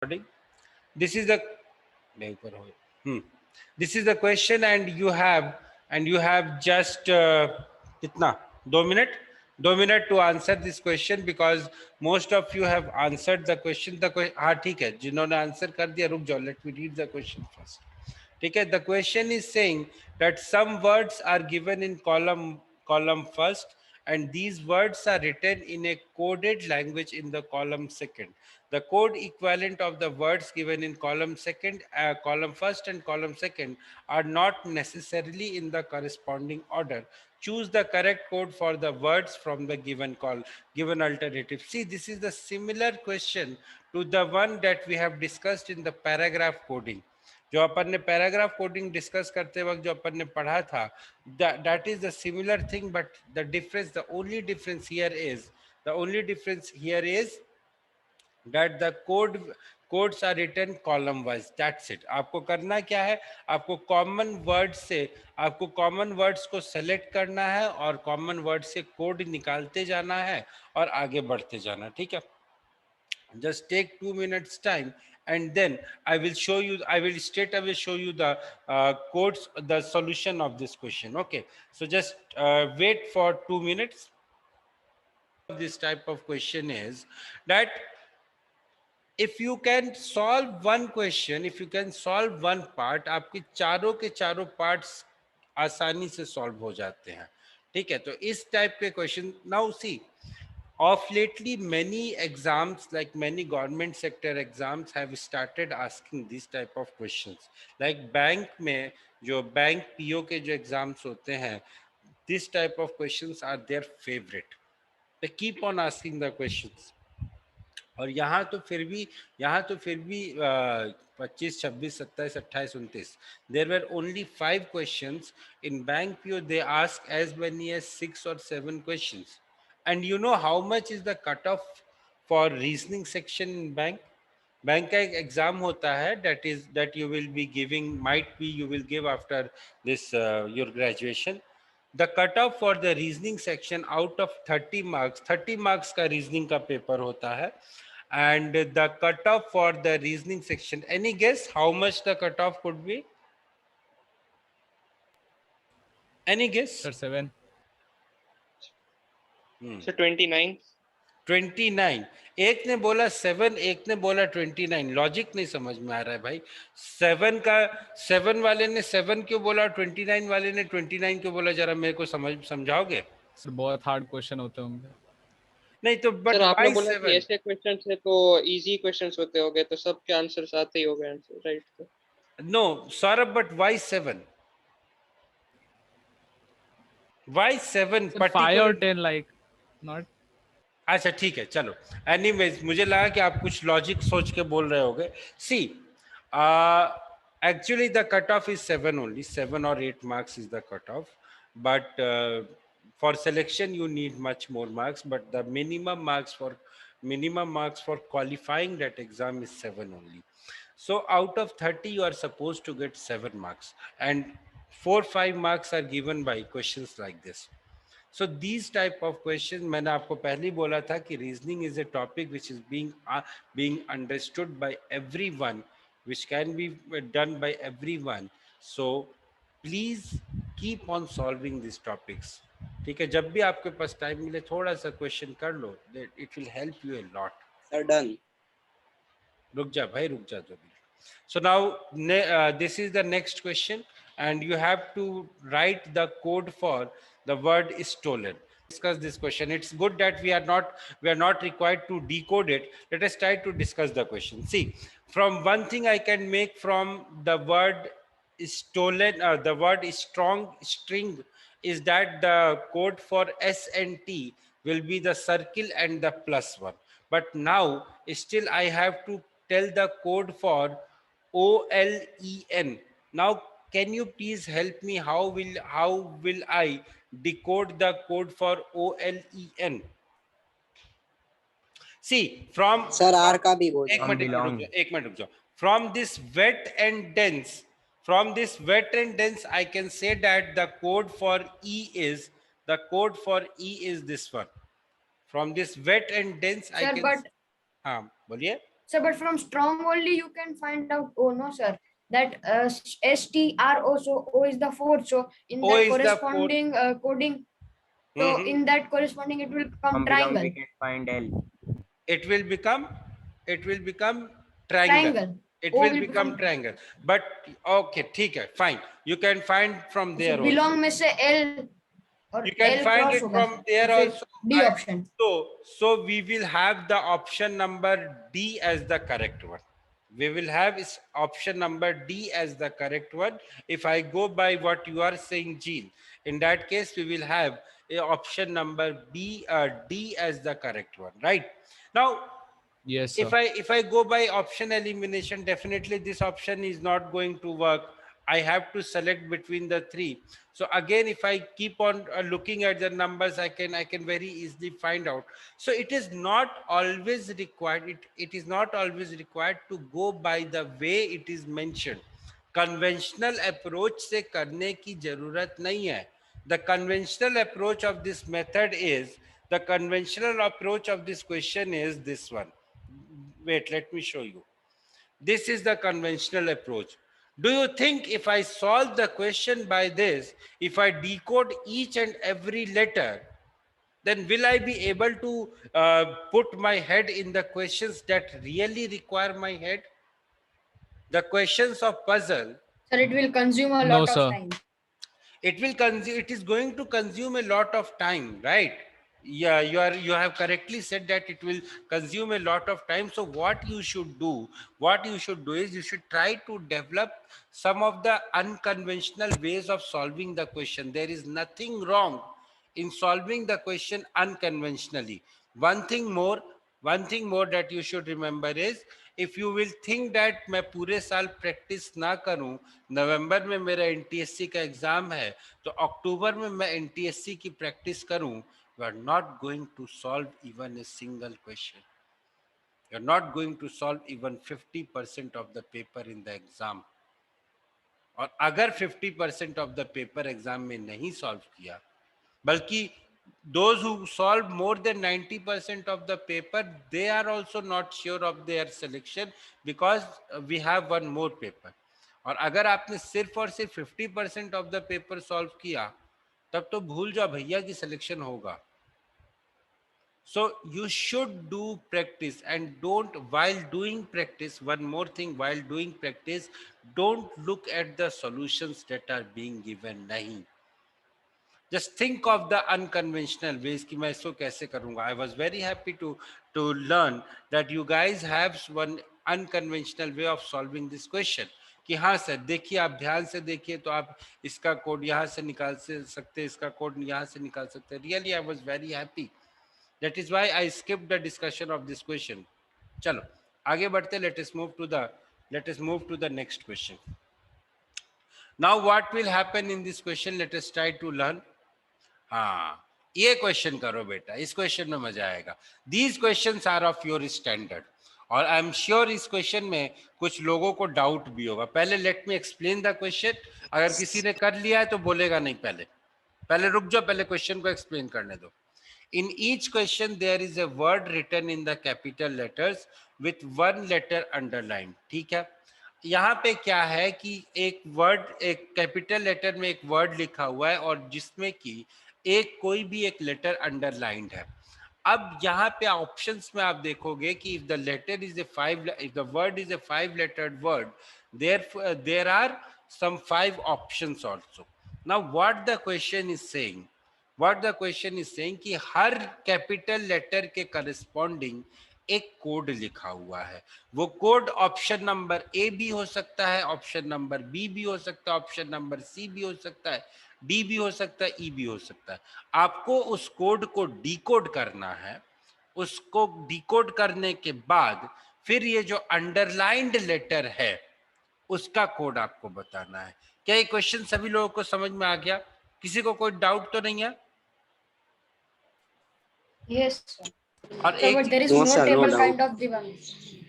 recording. This is the hmm. This is the question, and you have just kitna 2 minute 2 minute to answer this question, because most of you have answered the question. हाँ ठीक है, जिन्होंने answer कर दिया रुक जाओ, let me read the question first. ठीक है, the question is saying that some words are given in column first, and these words are written in a coded language in the column second. The code equivalent of the words given in column first and column second are not necessarily in the corresponding order. Choose the correct code for the words from the given alternative. See, this is the similar question to the one that we have discussed in the paragraph coding. जो अपन ने paragraph coding discuss करते वक्त जो अपन ने पढ़ा था, that is the similar thing, but the only difference here is that the codes are written column wise. That's it. आपको करना क्या है, आपको कॉमन वर्ड्स को सेलेक्ट करना है और कॉमन वर्ड से कोड निकालते जाना है और आगे बढ़ते जाना. ठीक है, just take 2 minutes time, and then I will straight away show you the codes, the solution of this question. Okay, so just wait for 2 minutes. This type of question is that if you can solve one question, if you can solve one part, आपकी चारों के चारों parts आसानी से solve हो जाते हैं. ठीक है, तो इस type के question, now see, of lately many exams, like many government sector exams, have started asking this type of questions. Like bank में जो bank PO के जो exams होते हैं, this type of questions are their favorite. They keep on asking the questions. और यहाँ तो फिर भी 25, 26, 27, 28, 29, there were only 5 questions. In bank PO they ask as many as 6 or 7 questions. And you know how much is the cutoff for reasoning section in bank? Bank का एक exam होता है, that you will be giving, might be you will give after this your graduation. The cutoff for the reasoning section, out of 30 marks, 30 marks का reasoning का paper होता है, and the cutoff for the reasoning section, any guess how much the cutoff could be? Any guess? Sir, 7. So 29. 29. एक ने बोला 7, एक ने बोला 29. लॉजिक नहीं समझ में आ रहा है भाई. 7 वाले ने 7 क्यों बोला, 29 वाले ने 29 क्यों बोला, जरा मेरे को समझाओगे? सर बहुत हार्ड क्वेश्चन होते होंगे. नहीं तो बट सर आपने व्हाई बोला कि 7? ऐसे क्वेश्चंस है तो इजी क्वेश्चंस होते होंगे, तो सबके आंसर्स आते ही होंगे answer, right? No Saurabh, but why 7? Why 7 Sir, 5 or 10 like not. अच्छा ठीक है, चलो. एनीवेज, मुझे लगा कि आप कुछ लॉजिक सोच के बोल रहे होगे. सी, actually the cutoff is 7 only. 7 or 8 marks is the cutoff, but for selection you need much more marks, but the minimum marks for qualifying that exam is 7 only. So out of 30 you are supposed to get 7 marks, and 4-5 marks are given by questions like this. So these type of questions, मैंने आपको पहले ही बोला था कि reasoning is a topic which is being understood by everyone, which can be done by everyone. So please keep on solving these topics. ठीक है, जब भी आपके पास टाइम मिले थोड़ा सा क्वेश्चन कर लो, it will help you a lot. Sir, done. रुक जा भाई, रुक जा जल्दी. So now this is the next question, and you have to write the code for the word stolen. Discuss this question. It's good that we are not required to decode it. Let us try to discuss the question. See, from one thing I can make from the word stolen, the word strong string, is that the code for S and T will be the circle and the +1. But now still I have to tell the code for OLEN. Now can you please help me, how will I decode the code for OLEN? See, from Sir, R का भी बोल. एक minute रुक जाओ. From this wet and dense, I can say that the code for E is this one. From this wet and dense, Sir, but हाँ बोलिए. Sir, but from strong only you can find out. Oh no, sir. That STR so O is the fourth. So in O that is the fourth. corresponding coding, so in that corresponding it will become From belong we triangle. can find L. It will become triangle. Triangle. It O will will become become triangle. But okay, ठीक है, fine. You can find from so there belong also. में से L और You can L find cross it होगा from sir. there तो फिर also. D option. So we will have the option number D as the correct one. We will have is option number D as the correct one. If I go by what you are saying, Jean, in that case we will have a option number D as the correct one, right? Now, Yes, sir. if I go by option elimination, definitely this option is not going to work. I have to select between the three. So again, if I keep on looking at the numbers, I can very easily find out. So it is not always required. It is not always required to go by the way it is mentioned. Conventional approach से करने की जरूरत नहीं है. The conventional approach of this method is, the conventional approach of this question is this one. Wait, let me show you. This is the conventional approach. Do you think if I solve the question by this, if I decode each and every letter, then will I be able to put my head in the questions that really require my head? The questions of puzzle, Sir, it will consume a No, lot sir. of time. it is going to consume a lot of time, right? Yeah, you have correctly said that it will consume a lot of time. So what you should do is you should try to develop some of the unconventional ways of solving the question. There is nothing wrong in solving the question unconventionally. One thing more that you should remember is, if you will think that मैं पूरे साल practice ना करूं, नवंबर में मेरा NTSC का exam है तो अक्टूबर में मैं एनटीएससी की प्रैक्टिस करूं, you are not going to solve even a single question. You are not going to solve even 50% of the paper in the exam. और अगर 50% of the paper exam में नहीं solve किया, बल्कि those who solve more than 90% of the paper, they are also not sure of their selection because we have one more paper. और अगर आपने सिर्फ और सिर्फ 50% of the paper solve किया, तब तो भूल जाओ भैया की सिलेक्शन होगा. So you should do practice, and while doing practice, one more thing, while doing practice, don't look at the solutions that are being given. Nahi. Just think of the unconventional ways कि मैं इसको कैसे करूँगा. I was very happy to learn that you guys have one unconventional way of solving this question. कि हाँ sir, देखिए आप ध्यान से देखिए तो आप इसका कोड यहाँ से निकाल सकते हैं, इसका कोड यहाँ से निकाल सकते हैं. Really, I was very happy. That is why I skipped the discussion of this question. चलो आगे बढ़ते. Let us move to the next question. Now what will happen in this question? Let us try to learn. हाँ, ये question करो बेटा, इस question में मजा आएगा. These questions are of your standard. और आई एम श्योर इस क्वेश्चन में कुछ लोगों को डाउट भी होगा. पहले let me explain the question. अगर किसी ने कर लिया है तो बोलेगा नहीं. पहले रुक जाओ, पहले क्वेश्चन को एक्सप्लेन करने दो. In each question there is a word written in the capital letters with one letter underlined. ठीक है. यहाँ पे क्या है कि एक कैपिटल लेटर में एक वर्ड लिखा हुआ है और जिसमें कि कोई भी एक लेटर अंडरलाइंड है. अब यहाँ पे ऑप्शंस में आप देखोगे कि if the word is a 5-lettered word, there are some 5 options also. Now what the question is saying कि हर कैपिटल लेटर के करस्पॉन्डिंग एक कोड लिखा हुआ है. वो कोड ऑप्शन नंबर ए भी हो सकता है, ऑप्शन नंबर बी भी हो सकता है, ऑप्शन नंबर सी भी हो सकता है, डी भी हो सकता है, ई भी हो सकता है. आपको उस कोड को डिकोड करना है. उसको डिकोड करने के बाद फिर ये जो अंडरलाइंड लेटर है उसका कोड आपको बताना है. क्या ये क्वेश्चन सभी लोगों को समझ में आ गया? किसी को कोई डाउट तो नहीं है? Yes, sir. और Sir, but there is no table kind of given.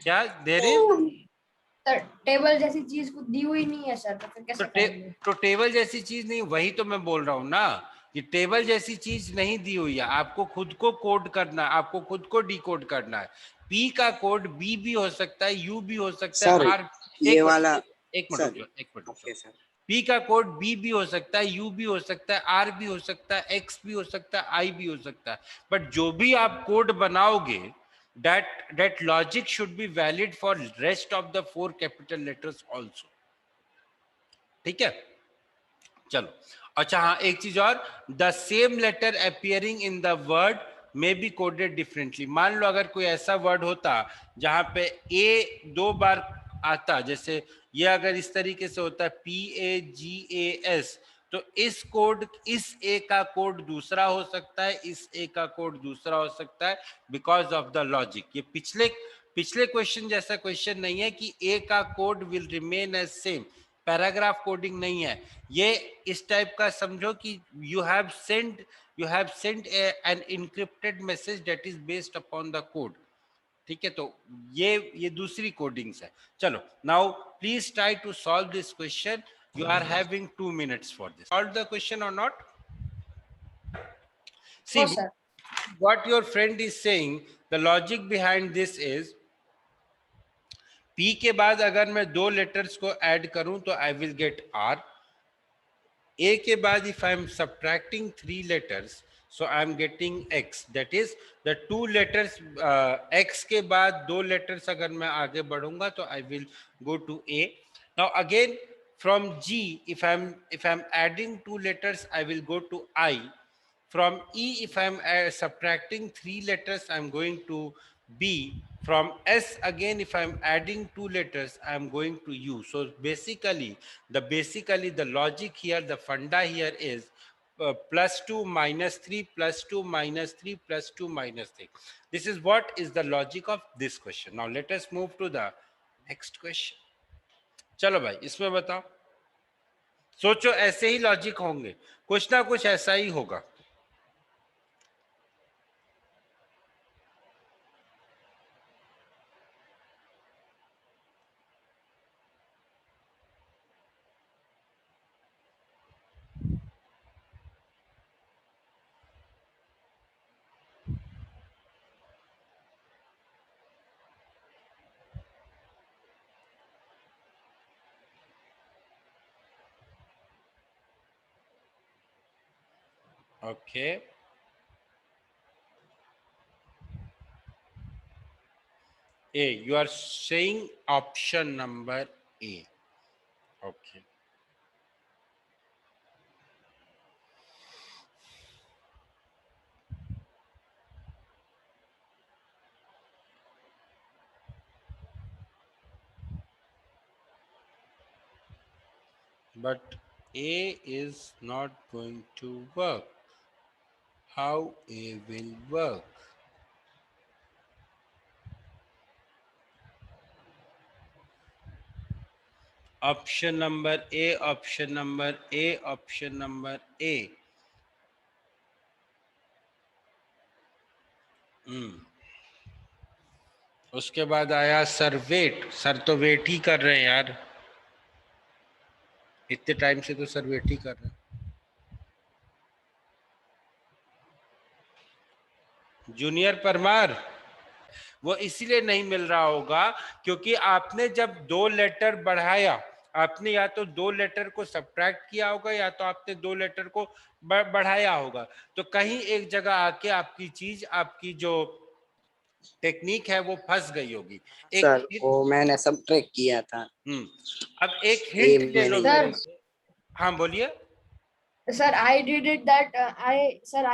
क्या देर इज? सर टेबल जैसी चीज कुछ दी हुई नहीं है सर, तो फिर कैसे करेंगे? तो टेबल जैसी चीज नहीं, वही तो मैं बोल रहा हूँ ना कि टेबल जैसी चीज नहीं दी हुई है. आपको खुद को कोड करना है, आपको खुद को डिकोड करना है. P का कोड B भी हो सकता है, U भी हो सकता सर, है, R ये वाला एक मिनट सर, रुक जाओ, एक मिनट रुक ओके जाओ। सर। P का कोड B भी हो सकता है, U भी हो सकता है, R भी हो सकता है, X भी हो सकता है, I भी हो सकता है, बट जो भी आप कोड बनाओगे that logic should be valid for rest of the 4 capital letters also. ठीक है, चलो। अच्छा हाँ, एक चीज और, the same letter appearing in the word may be coded differently. मान लो अगर कोई ऐसा वर्ड होता जहां पे ए 2 बार आता, जैसे ये अगर इस तरीके से होता है PAGAS, तो इस कोड, इस ए का कोड दूसरा हो सकता है, इस ए का कोड दूसरा हो सकता है, बिकॉज ऑफ द लॉजिक। ये पिछले क्वेश्चन जैसा क्वेश्चन नहीं है कि ए का code will remain as same, paragraph coding नहीं है ये। इस टाइप का समझो कि you have sent an encrypted message that is based upon the code. ठीक है, तो ये दूसरी कोडिंग्स है। चलो, now please try to solve this question. You are having 2 minutes for this. Solve the question or not? See No, sir. what your friend is saying, the logic behind this is, P के बाद अगर मैं 2 letters को add करूं तो I will get R। A के बाद if I am subtracting 3 letters, so I am getting X. That is the 2 letters, X के बाद 2 letters अगर मैं आगे बढ़ूंगा तो I will go to A. Now again from G, if I am adding 2 letters, I will go to I. From E, if I am subtracting 3 letters, I am going to B. From S again, if I am adding 2 letters, I am going to U. So basically the logic here, the funda here is +2 -3 +2 -3 +2 -3. This is what is the logic of this question. Now let us move to the next question. चलो भाई, इसमें बताओ, सोचो ऐसे ही logic होंगे, कुछ ना कुछ ऐसा ही होगा। Okay. A, you are saying option number A. Okay. But A is not going to work. How A will work? Option number A, option number A, option number A. उसके बाद आया सर वेट। सर तो wait ही कर रहे हैं यार, इतने time से तो सर वेट ही कर रहे हैं। जूनियर परमार, वो इसीलिए नहीं मिल रहा होगा क्योंकि आपने जब 2 लेटर बढ़ाया, आपने या तो 2 लेटर को सब्ट्रैक्ट किया होगा या तो आपने 2 लेटर को बढ़ाया होगा। तो कहीं एक जगह आके आपकी चीज, आपकी जो टेक्निक है वो फंस गई होगी। सर वो मैंने सब्ट्रैक्ट किया था। अब एक हिंट ले लो मेरे Sir. से। हाँ बोलिए। Sir, I did it that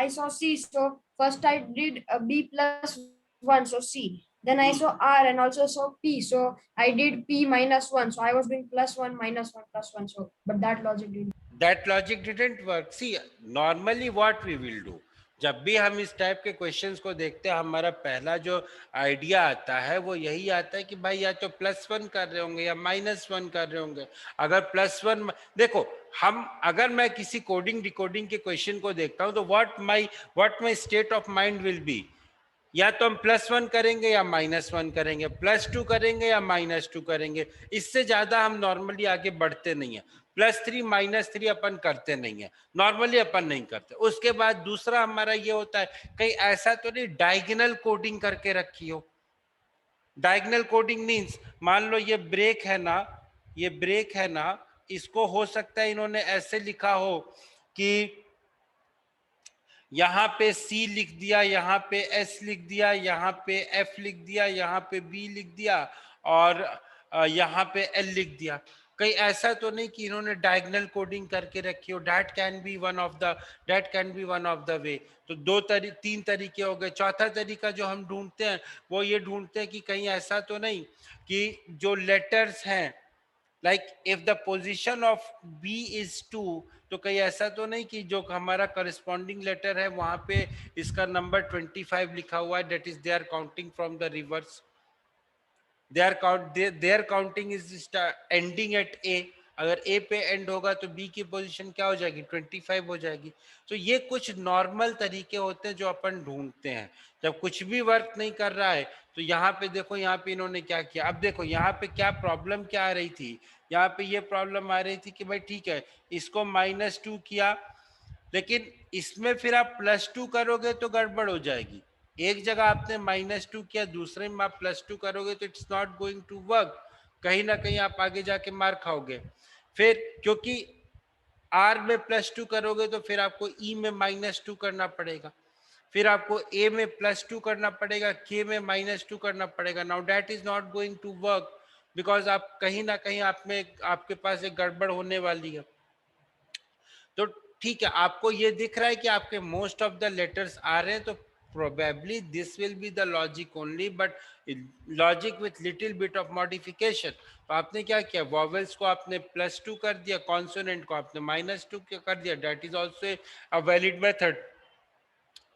I saw C. So first I did B +1, so C. Then I saw R and also saw P. So I did P -1. So I was doing +1 -1 +1. So but that logic didn't. That logic didn't work. See, normally what we will do, जब भी हम इस type के questions को देखते हैं, हमारा पहला जो आइडिया आता है वो यही आता है कि भाई या तो +1 कर रहे होंगे या -1 कर रहे होंगे। अगर +1 देखो, हम अगर मैं किसी कोडिंग डिकोडिंग के क्वेश्चन को देखता हूं तो what my state of mind will be, या तो हम +1 करेंगे या -1 करेंगे, +2 करेंगे या -2 करेंगे। इससे ज्यादा हम नॉर्मली आगे बढ़ते नहीं है। +3 -3 अपन करते नहीं है, नॉर्मली अपन नहीं करते। उसके बाद दूसरा हमारा ये होता है, कहीं ऐसा तो नहीं डायगोनल कोडिंग करके रखी हो, डायगोनल कोडिंग मीन्स मान लो ये ब्रेक है ना, ये ब्रेक है ना, इसको हो सकता है इन्होंने ऐसे लिखा हो कि यहाँ पे C लिख दिया, यहाँ पे S लिख दिया, यहाँ पे F लिख दिया, यहाँ पे B लिख दिया और यहाँ पे L लिख दिया। कहीं ऐसा तो नहीं कि इन्होंने डायगोनल कोडिंग करके रखी हो। That can be one of the way. तो तीन तरीके हो गए। चौथा तरीका जो हम ढूंढते हैं वो ये ढूंढते हैं कि कहीं ऐसा तो नहीं कि जो लेटर्स हैं, like if the position of B is 2, तो कहीं ऐसा तो नहीं कि जो हमारा करस्पॉन्डिंग लेटर है वहां पे इसका नंबर 25 लिखा हुआ है, that is they are counting from the reverse, their counting is ending at A। अगर A पे एंड होगा तो B की पोजीशन क्या हो जाएगी, 25 हो जाएगी। तो ये कुछ नॉर्मल तरीके होते हैं जो अपन ढूंढते हैं जब कुछ भी वर्क नहीं कर रहा है। तो यहाँ पे देखो, यहाँ पे इन्होंने क्या किया। अब देखो यहाँ पे क्या प्रॉब्लम क्या आ रही थी, यहाँ पे ये प्रॉब्लम आ रही थी कि भाई ठीक है इसको -2 किया, लेकिन इसमें फिर आप +2 करोगे तो गड़बड़ हो जाएगी। एक जगह आपने -2 किया, दूसरे में आप +2 करोगे तो it's not going to work. कहीं ना कहीं आप आगे जाके मार खाओगे। फिर क्योंकि R में +2 करोगे तो फिर आपको E में -2 करना पड़ेगा, फिर आपको A में +2 करना पड़ेगा, K में -2 करना पड़ेगा। Now that is not going to work because आप कहीं ना कहीं आपके पास एक गड़बड़ होने वाली है। तो ठीक है, आपको ये दिख रहा है कि आपके मोस्ट ऑफ द लेटर्स आ रहे हैं, तो probably this will be the logic only, but logic with little bit of modification। तो आपने क्या किया, वॉवेल्स को आपने +2 कर दिया, कॉन्सोनेंट को आपने -2 कर दिया। That is also a valid method।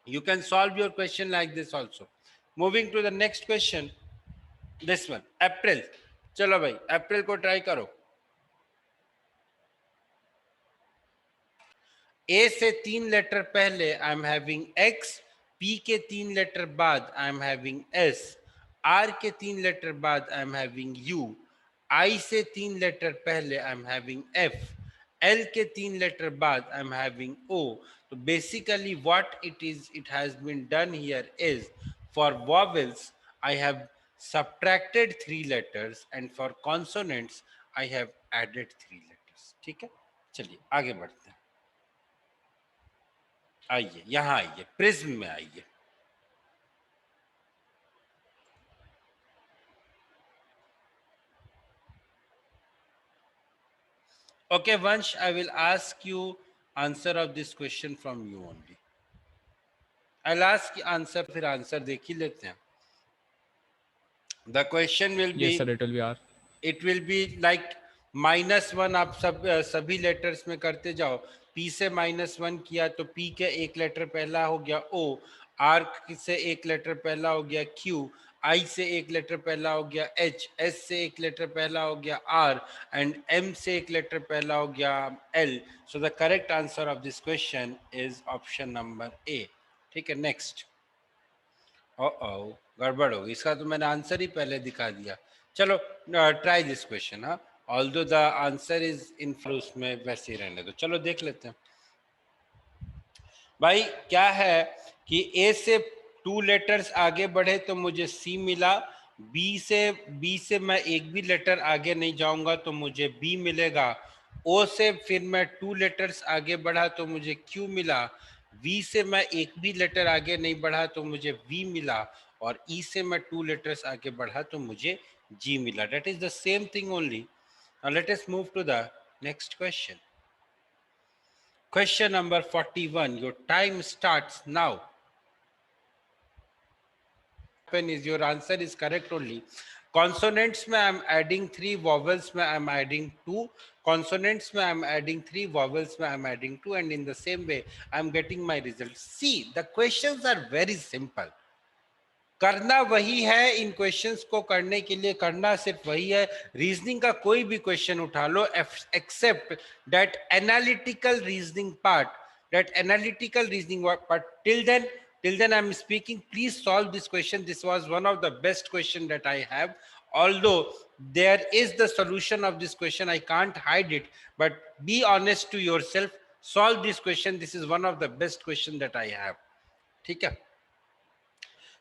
You can solve your question like this also। Moving to the next question, this one, April। चलो भाई अप्रैल को ट्राई करो। ए से 3 लेटर पहले I am having X, P के 3 लेटर बाद I am having S, R के 3 letter बाद I am having U, I से 3 लेटर पहले I am having F, L के 3 लेटर बाद आई एम हैविंग O। तो basically what it has been done here is, for vowels I have subtracted 3 letters and for consonants I have added 3 letters। ठीक है, चलिए आगे बढ़ते हैं। आइए यहां आइए, प्रिज्म में आइए। Okay, Vansh, I will ask you answer of this question from you only। I'll ask answer, फिर आंसर देख ही लेते हैं। The question will be, Yes, sir. It will be R. it will be like -1। आप सभी letters में करते जाओ। P से -1 किया तो P के एक लेटर पहला हो गया O, R से एक लेटर पहला हो गया Q, I से एक लेटर पहला हो गया H, S से एक लेटर पहला हो गया R एंड M से एक लेटर पहला हो गया L। So the correct answer of this question is option number A। ठीक है, नेक्स्ट। ओ गड़बड़ हो गई, इसका तो मैंने आंसर ही पहले दिखा दिया। चलो ट्राई दिस क्वेश्चन। हाँ, although the answer is in फ्लूस में वैसे ही रहने दो। चलो देख लेते हैं भाई। क्या है कि A से 2 लेटर्स आगे बढ़े तो मुझे C मिला, B से मैं एक भी लेटर आगे नहीं जाऊंगा तो मुझे B मिलेगा, O से फिर मैं 2 लेटर्स आगे बढ़ा तो मुझे Q मिला, V से मैं एक भी लेटर आगे नहीं बढ़ा तो मुझे V मिला, और E से मैं 2 लेटर्स आगे बढ़ा तो मुझे G मिला। That is the same thing only. Now let us move to the next question. Question number 41. Your time starts now। Is your answer is correct only। Consonants में I am adding 3, vowels में I am adding 2, consonants में I am adding 3, vowels में I am adding 2, and in the same way I am getting my result। See, the questions are very simple। करना वही है, इन questions को करने के लिए करना सिर्फ वही है। रीजनिंग का कोई भी क्वेश्चन उठा लो, except that analytical reasoning part, till then I'm speaking, please solve this question। This was one of the best question that I have, although there is the solution of this question, I can't hide it, but be honest to yourself, solve this question। This is one of the best question that I have। ठीक है,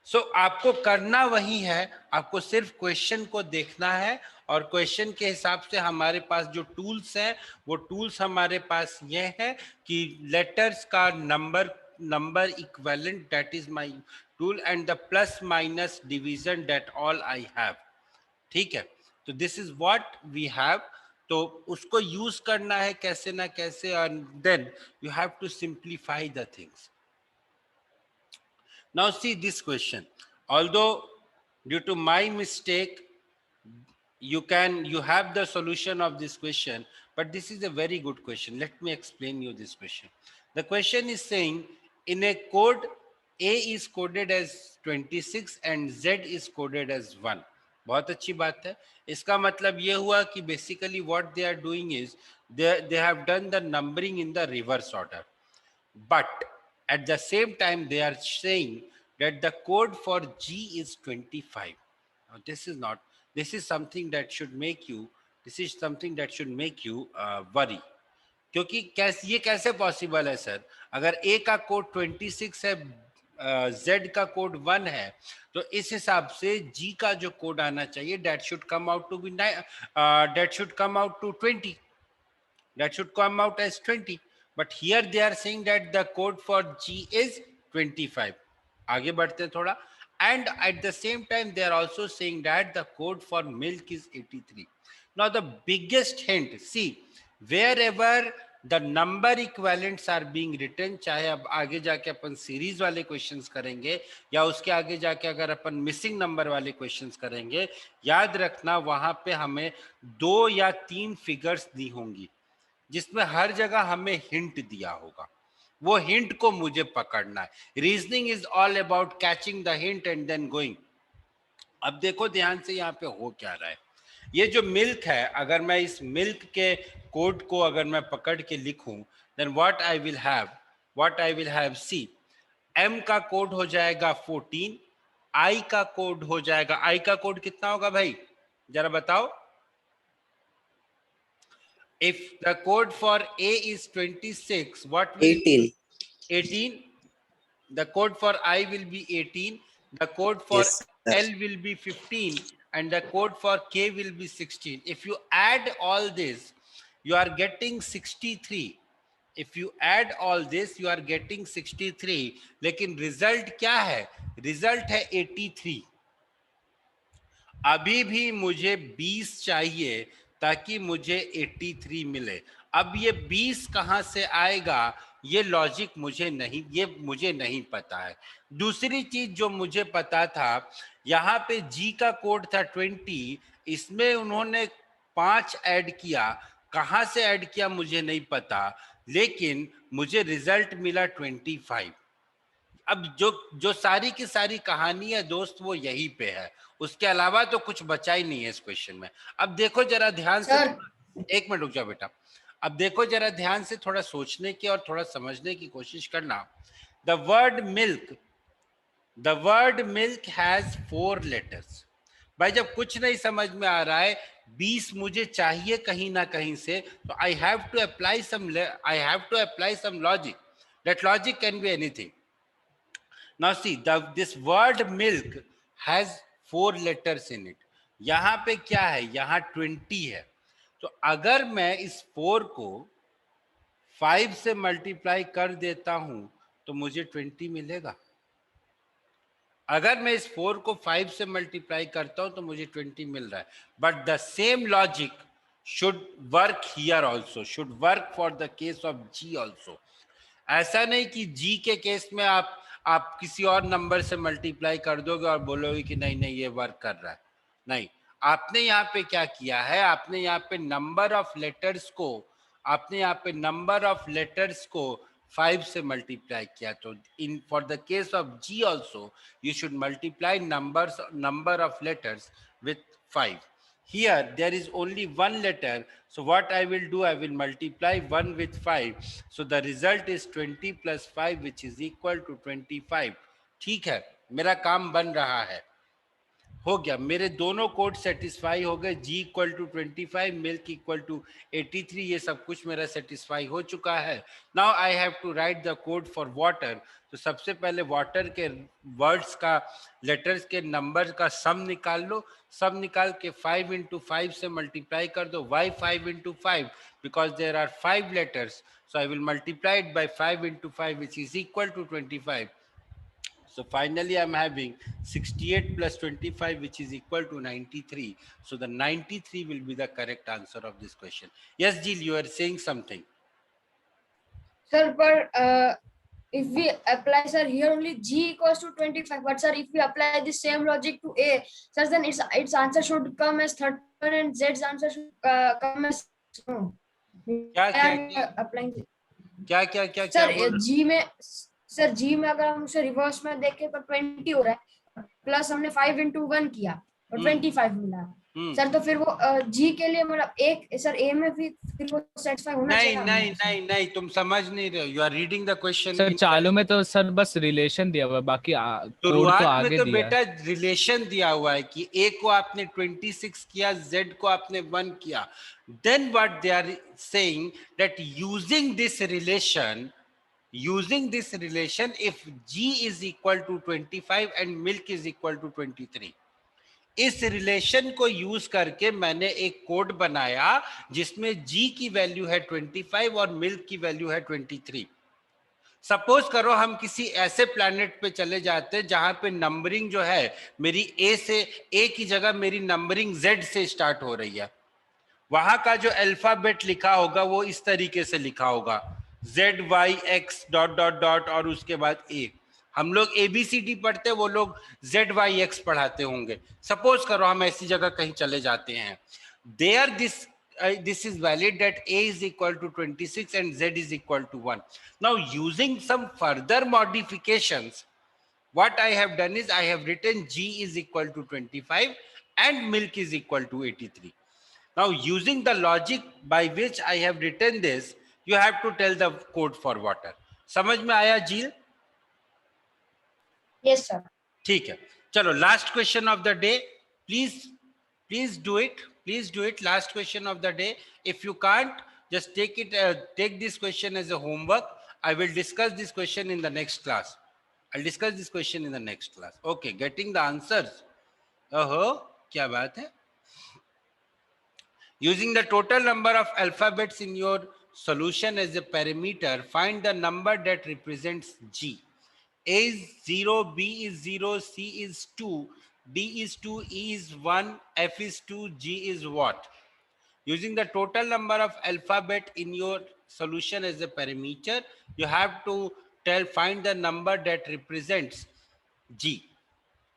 सो आपको करना वही है, आपको सिर्फ question को देखना है और क्वेश्चन के हिसाब से हमारे पास जो टूल्स हैं वो टूल्स हमारे पास ये है कि लेटर्स का number equivalent, that is my tool, and the plus minus division, that all I have. ठीक है, तो this is what we have. तो उसको यूज करना है कैसे ना कैसे, and then you have to simplify the things. Now see this question. Although due to my mistake, you have the solution of this question, but this is a very good question. Let me explain you this question. The question is saying in a code, A is coded as 26 and Z is coded as 1. बहुत अच्छी बात है। इसका मतलब ये हुआ कि basically what they are doing is they have done the numbering in the reverse order. But at the same time they are saying that the code for G is 25. Now this is something that should make you worry. क्योंकि ये कैसे possible है sir? अगर A का code 26 है, Z का code 1 है, तो इस हिसाब से G का जो कोड आना चाहिए that should come out to 20. That should come out as 20. But here they are saying that the code for G is 25. आगे बढ़ते हैं थोड़ा. And at the same time, they are also saying that the code for milk is 83. Now the biggest hint, see, wherever the number equivalents are being written, चाहे अब आगे जाके अपन series वाले questions करेंगे या उसके आगे जाके अगर अपन मिसिंग नंबर वाले क्वेश्चंस करेंगे, याद रखना वहां पे हमें 2 या 3 फिगर्स दी होंगी जिसमें हर जगह हमें हिंट दिया होगा। वो हिंट को मुझे पकड़ना है। Reasoning is all about catching the hint and then going. अब देखो ध्यान से यहाँ पे हो क्या रहा है। ये जो मिल्क है, अगर मैं इस मिल्क के कोड को अगर मैं पकड़ के लिखूं, then what I will have, see, M का कोड हो जाएगा 14, आई का कोड हो जाएगा, आई का कोड कितना होगा भाई जरा बताओ? If the code for A is 26, what will 18. 18? The code for I will be 18. The code for Yes, sir. L will be 15, and the code for K will be 16. If you add all this, you are getting 63. If you add all this, you are getting 63. लेकिन result क्या है? Result है 83. अभी भी मुझे 20 चाहिए ताकि मुझे 83 मिले। अब ये 20 कहां से आएगा ये लॉजिक मुझे नहीं पता है। दूसरी चीज जो मुझे पता था, यहाँ पे G का कोड था 20, इसमें उन्होंने 5 ऐड किया, कहां से ऐड किया मुझे नहीं पता, लेकिन मुझे रिजल्ट मिला 25। अब जो सारी की सारी कहानी है दोस्त वो यही पे है, उसके अलावा तो कुछ बचा ही नहीं है इस क्वेश्चन में। अब देखो जरा ध्यान से, एक मिनट रुक जाओ बेटा। अब देखो जरा ध्यान से, थोड़ा सोचने की और थोड़ा समझने की कोशिश करना। The word milk has 4 letters. भाई जब कुछ नहीं समझ में आ रहा है, 20 मुझे चाहिए कहीं ना कहीं से, तो I have to apply some logic. That logic can be anything. Now see, this word milk has 4 letters in it. यहाँ पे क्या है? यहाँ 20 है। तो अगर मैं इस 4 को 5 से मल्टीप्लाई कर देता हूं तो मुझे 20 मिलेगा। अगर मैं इस 4 को 5 से मल्टीप्लाई करता हूं तो मुझे 20 मिल रहा है। But the same logic should work here also, should work for the case of G also. ऐसा नहीं कि जी के केस में आप किसी और नंबर से मल्टीप्लाई कर दोगे और बोलोगे कि नहीं ये वर्क कर रहा है। नहीं, आपने यहाँ पे क्या किया है, आपने यहाँ पे नंबर ऑफ लेटर्स को 5 से मल्टीप्लाई किया। तो in for the case of G also you should multiply number of letters with 5. Here there is only one letter, so what I will do, I will multiply 1 with 5, so the result is 20 plus 5 which is equal to 25. ठीक है, मेरा काम बन रहा है। हो गया, मेरे दोनों कोड सेटिस्फाई हो गए, G equal to 25, milk equal to 83, ये सब कुछ मेरा सेटिस्फाई हो चुका है. Now I have to write the code for water. तो सबसे पहले वाटर के वर्ड्स का, लेटर्स के नंबर का सम निकाल लो. सम निकाल के 5 into 5 से मल्टीप्लाई कर दो. Why 5 into 5? Because there are 5 letters, so I will multiply it by 5 into 5, which is equal to 25. So finally I'm having 68 plus 25, which is equal to 93. So the 93 will be the correct answer of this question. Yes, Jill, you are saying something. Sir, but if we apply, sir, here only G equals to 25, but sir, if we apply the same logic to A, sir, then its answer should come as 31 and Z's answer should come as no. क्या applying क्या क्या क्या क्या sir बोल G में, sir G में अगर हम उसे रिवर्स में देखें तो 20 हो रहा है, प्लस हमने 5 into 1 किया और 25 मिला. सर तो फिर वो G के लिए मतलब एक सर A में फिर वो सेटिस्फाई होना नहीं चाहिए. नहीं नहीं नहीं, तुम समझ नहीं रहे हो. You are reading the question. Sir चालू में तो सर बस रिलेशन दिया हुआ है, बाकी कोड तो शुरुआत में आगे तो दिया बेटा है. रिलेशन दिया हुआ है कि A को आपने 26 किया, Z को आपने 1 किया. Then what they are saying that using this relation, if G is equal to 25 and milk is equal to 23, इस रिलेशन को यूज करके मैंने एक कोड बनाया जिसमें G की वैल्यू है 25 और मिल्क की वैल्यू है 23. सपोज करो हम किसी ऐसे प्लैनेट पे चले जाते हैं जहां पे नंबरिंग जो है मेरी A की जगह मेरी नंबरिंग Z से स्टार्ट हो रही है. वहां का जो अल्फाबेट लिखा होगा वो इस तरीके से लिखा होगा, ZYX ... और उसके बाद A. हम लोग ABCD पढ़ते, वो लोग ZYX पढ़ाते होंगे. सपोज करो हम ऐसी जगह कहीं चले जाते हैं. There this is valid that A is equal to 26 and Z is equal to 1. Now using some further modifications, what I have done is I have written G is equal to 25 and milk is equal to 83. Now using the logic by which I have written this, you have to tell the code for water. समझ में आया जील? Yes, sir. ठीक है, चलो last question of the day. Please do it. Last question of the day. If you can't, just take this question as a homework. I will discuss this question in the next class. Okay, getting the answers. क्या बात है. Using the total number of alphabets in your solution as a parameter, find the number that represents G. A is 0, B is 0, C is 2, D is 2, E is 1, F is 2, G is what? Using the total number of alphabet in your solution as a parameter, you have to find the number that represents G.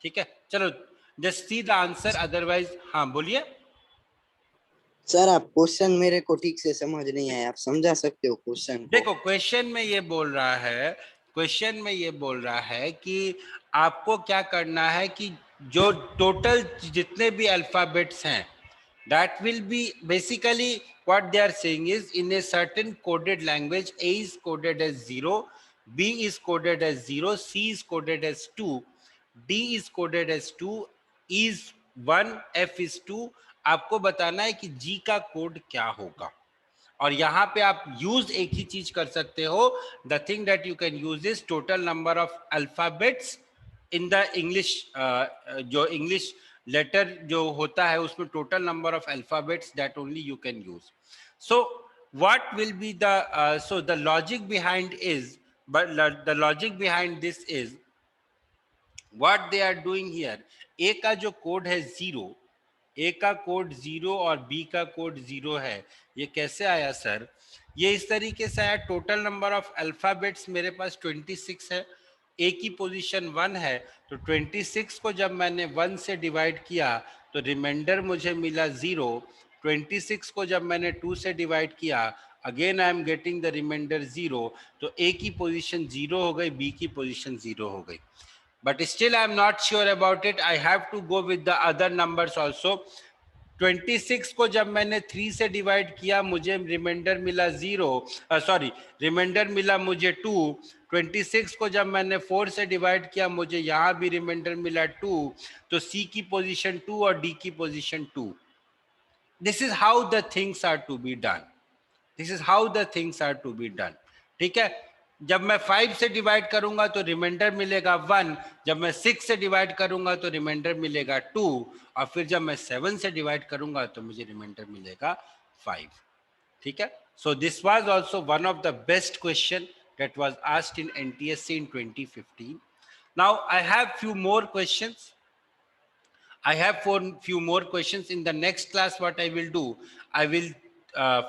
ठीक है, चलो just see the answer, otherwise हाँ बोलिए. Sir आप question मेरे को ठीक से समझ नहीं आया, आप समझा सकते हो क्वेश्चन को? देखो क्वेश्चन में ये बोल रहा है कि आपको क्या करना है कि जो टोटल जितने भी अल्फाबेट्स हैं, that will be basically what they are saying is in a certain coded language, A is coded as 0, B is coded as 0, C is coded as 2, D is coded as 2, E is 1, F is 2. आपको बताना है कि G का code क्या होगा. और यहाँ पे आप यूज एक ही चीज कर सकते हो. The thing that you can use is total number of alphabets in the English. जो इंग्लिश लेटर जो होता है उसमें total number of alphabets, that only you can use. So what will be the so the logic behind is, but the logic behind this is what they are doing here. A का जो code है 0, ए का code 0 और B का code 0 है. ये कैसे आया सर? ये इस तरीके से आया, टोटल नंबर ऑफ अल्फाबेट्स मेरे पास 26 है, ए की पोजीशन 1 है, तो 26 को जब मैंने 1 से डिवाइड किया तो रिमाइंडर मुझे मिला 0. 26 को जब मैंने 2 से डिवाइड किया, again I am getting the remainder 0. तो ए की पोजीशन 0 हो गई, बी की पोजीशन 0 हो गई. But still I am not sure about it. I have to go with the other numbers also. 26 को जब मैंने 3 से डिवाइड किया मुझे रिमाइंडर मिला 0, सॉरी रिमाइंडर मिला मुझे 2। 26 को जब मैंने 4 से डिवाइड किया मुझे यहाँ भी रिमाइंडर मिला 2। तो सी की पोजीशन 2 और डी की position 2। This is how the things are to be done. This is how the things are to be done. ठीक है, जब मैं 5 से डिवाइड करूंगा तो रिमाइंडर मिलेगा 1, जब मैं 6 से डिवाइड करूंगा तो रिमाइंडर मिलेगा 2, और फिर जब मैं 7 से डिवाइड करूंगा तो मुझे रिमाइंडर मिलेगा 5। ठीक है, so this was also one of the best question that was asked in NTSC in 2015. Now I have few more questions. I have few more questions. In the next class, what I will do, I will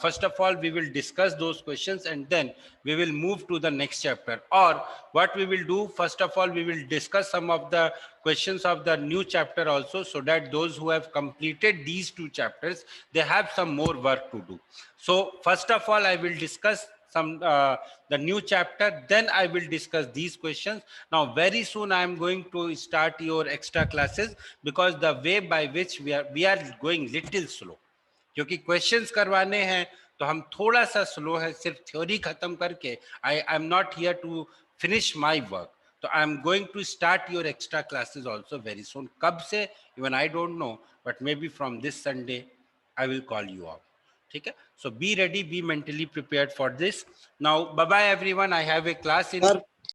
first of all we will discuss those questions and then we will move to the next chapter. Or what we will do, first of all we will discuss some of the questions of the new chapter also, so that those who have completed these 2 chapters, they have some more work to do. So first of all I will discuss some the new chapter, then I will discuss these questions. Now very soon I am going to start your extra classes, because the way by which we are going little slow, क्योंकि questions करवाने हैं तो हम थोड़ा सा slow है, सिर्फ theory खत्म करके I am not here to finish my work. तो I am going to start your extra classes also very soon. कब से even I don't know, but maybe from this Sunday I will call you out. ठीक है, so be ready, be mentally prepared for this. Now bye bye everyone, I have a class in